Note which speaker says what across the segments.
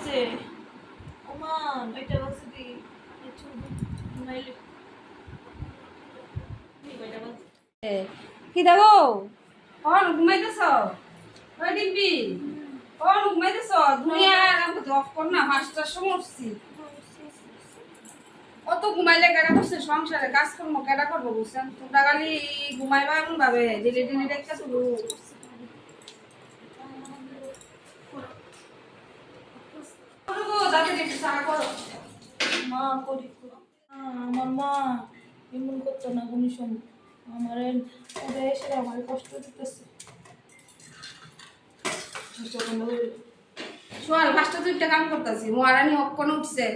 Speaker 1: বাজছে ওমা 2টা বাজছে দি ঘুমাইলে
Speaker 2: কি দেবো কখন ঘুমাইতেছ ওই ডিম্পি কখন ঘুমাইতেছ দুনিয়া অফ কর না 5টার সময় উঠছি অত ঘুমাইলে কেডা করছে সংসারে কাজকর্ম কেডা করবো বুঝছেন তোমরা খালি ঘুমাইবা এমন ভাবে ডিলি ডিলি দেখতে শুরু
Speaker 1: মা করি আমার মা এমন করতো না কোনো সময় আমার ওরা এসে আমার কষ্ট দিতেছে
Speaker 2: সোয়াল 5টা 2টা কাম করতেছি মহারানী অক্ষণ উঠছে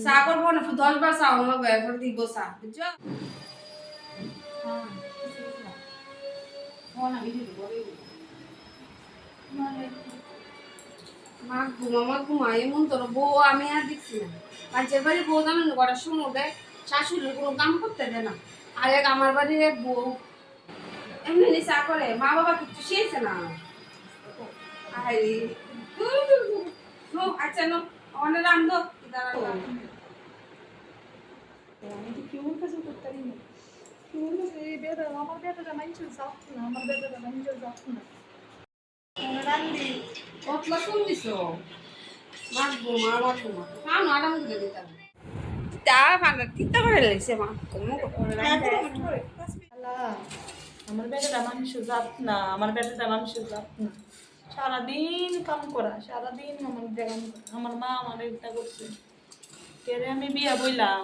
Speaker 2: চা করবো না 10 বার চা লাগবে এরপর দিব চা বুঝছো মা ঘুমা এমন তোর বউ আমি আর দেখছি না কাজের বাড়ি বউ দাম করার সময় দেয় শাশুড়ির কোনো কাম করতে দেয় না আর এক আমার বাড়ির এক বউ এমনি চা করে মা বাবা কিছু শিখছে না আরে নো আচ্ছা নো অনেক রান্ধো
Speaker 1: আমি তো কেমন কাজ করতে পারি না কেমন কাজ এই বেদা আমার বেদাটা মানুষের যাক না আমার বেদাটা মানুষের যাক না রান্দি
Speaker 2: কতলা শুন দিছো মা কাম আরাম করে দিতাম তা পান্ডা তিতা করে লাগছে মা কম
Speaker 1: আমার বেটাটা মানুষের জাত না আমার বেটাটা মানুষের জাত না সারাদিন কাম করা সারাদিন আমার কাম করা আমার মা আমার এটা করছে কেরে আমি বিয়া বইলাম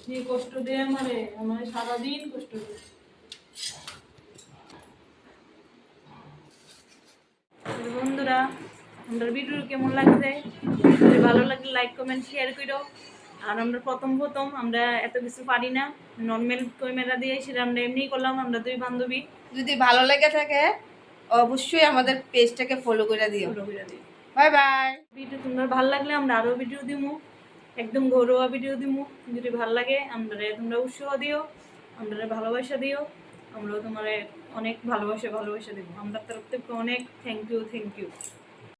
Speaker 1: যে কষ্ট দেয় আমারে আমার সারাদিন কষ্ট দেয় বন্ধুরা আমাদের ভিডিও কেমন লাগছে যদি ভালো লাগলে লাইক কমেন্ট শেয়ার করো আর আমরা প্রথম আমরা এত কিছু পারি না নর্মাল ক্যামেরা দিয়ে সেটা আমরা এমনিই করলাম আমরা দুই বান্ধবী
Speaker 2: যদি ভালো লেগে থাকে অবশ্যই আমাদের পেজটাকে ফলো করে দিও বাই বাই
Speaker 1: ভিডিও তোমরা ভালো লাগলে আমরা আরও ভিডিও দিমু একদম ঘরোয়া ভিডিও দিমু যদি ভালো লাগে আমরা তোমরা উৎসাহ দিও আমরা ভালোবাসা দিও আমরাও তোমার অনেক ভালোবাসা দিব আমরা তরফ থেকে অনেক থ্যাংক ইউ